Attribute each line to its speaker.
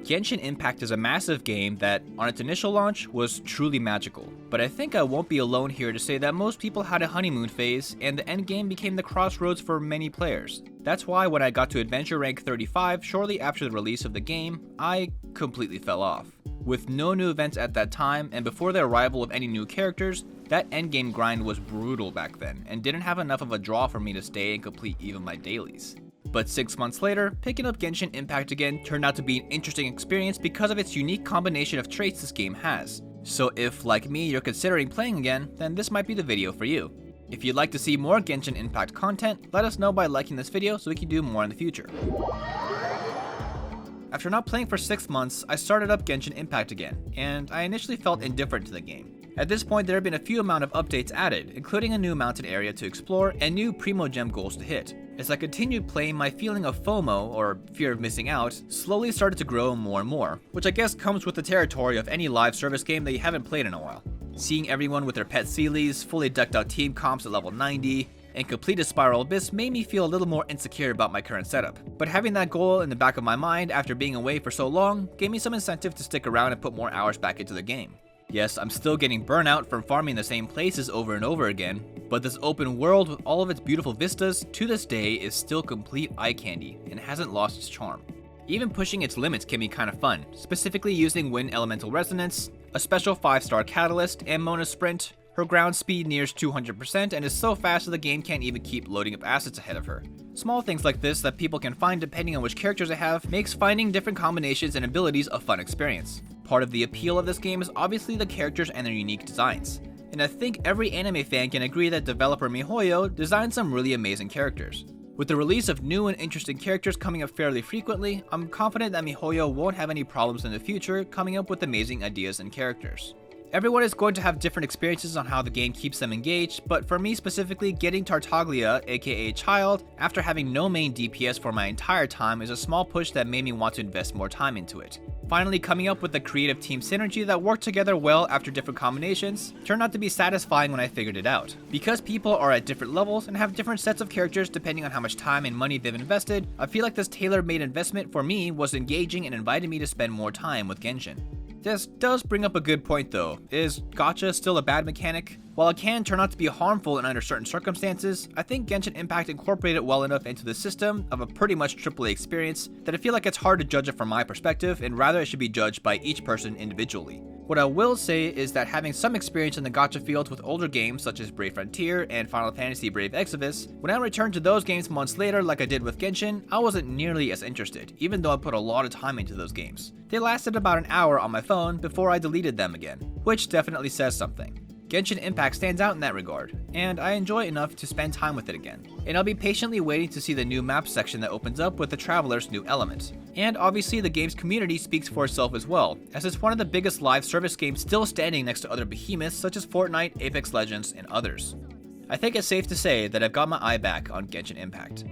Speaker 1: Genshin Impact is a massive game that, on its initial launch, was truly magical. But I think I won't be alone here to say that most people had a honeymoon phase, and the endgame became the crossroads for many players. That's why when I got to Adventure Rank 35 shortly after the release of the game, I completely fell off. With no new events at that time, and before the arrival of any new characters, that endgame grind was brutal back then, and didn't have enough of a draw for me to stay and complete even my dailies. But 6 months later, picking up Genshin Impact again turned out to be an interesting experience because of its unique combination of traits this game has. So if, like me, you're considering playing again, then this might be the video for you. If you'd like to see more Genshin Impact content, let us know by liking this video so we can do more in the future. After not playing for 6 months, I started up Genshin Impact again, and I initially felt indifferent to the game. At this point, there have been a few amount of updates added, including a new mountain area to explore and new Primo Gem goals to hit. As I continued playing, my feeling of FOMO, or fear of missing out, slowly started to grow more and more, which I guess comes with the territory of any live service game that you haven't played in a while. Seeing everyone with their pet Sealies, fully decked out team comps at level 90, and completed Spiral Abyss made me feel a little more insecure about my current setup. But having that goal in the back of my mind after being away for so long gave me some incentive to stick around and put more hours back into the game. Yes, I'm still getting burnout from farming the same places over and over again, but this open world with all of its beautiful vistas to this day is still complete eye candy and hasn't lost its charm. Even pushing its limits can be kind of fun, specifically using Wind Elemental Resonance, a special 5-star Catalyst, and Mona's Sprint. Her ground speed nears 200% and is so fast that the game can't even keep loading up assets ahead of her. Small things like this that people can find depending on which characters they have makes finding different combinations and abilities a fun experience. Part of the appeal of this game is obviously the characters and their unique designs, and I think every anime fan can agree that developer MiHoYo designed some really amazing characters. With the release of new and interesting characters coming up fairly frequently, I'm confident that MiHoYo won't have any problems in the future coming up with amazing ideas and characters. Everyone is going to have different experiences on how the game keeps them engaged, but for me specifically, getting Tartaglia, aka Child, after having no main DPS for my entire time is a small push that made me want to invest more time into it. Finally, coming up with the creative team synergy that worked together well after different combinations turned out to be satisfying when I figured it out. Because people are at different levels and have different sets of characters depending on how much time and money they've invested, I feel like this tailor-made investment for me was engaging and invited me to spend more time with Genshin. This does bring up a good point though. Is gacha still a bad mechanic? While it can turn out to be harmful in under certain circumstances, I think Genshin Impact incorporated it well enough into the system of a pretty much AAA experience that I feel like it's hard to judge it from my perspective, and rather it should be judged by each person individually. What I will say is that having some experience in the gacha field with older games such as Brave Frontier and Final Fantasy Brave Exvius, when I returned to those games months later like I did with Genshin, I wasn't nearly as interested, even though I put a lot of time into those games. They lasted about an hour on my phone before I deleted them again, which definitely says something. Genshin Impact stands out in that regard, and I enjoy it enough to spend time with it again. And I'll be patiently waiting to see the new map section that opens up with the Traveler's new element. And obviously the game's community speaks for itself as well, as it's one of the biggest live service games still standing next to other behemoths such as Fortnite, Apex Legends, and others. I think it's safe to say that I've got my eye back on Genshin Impact.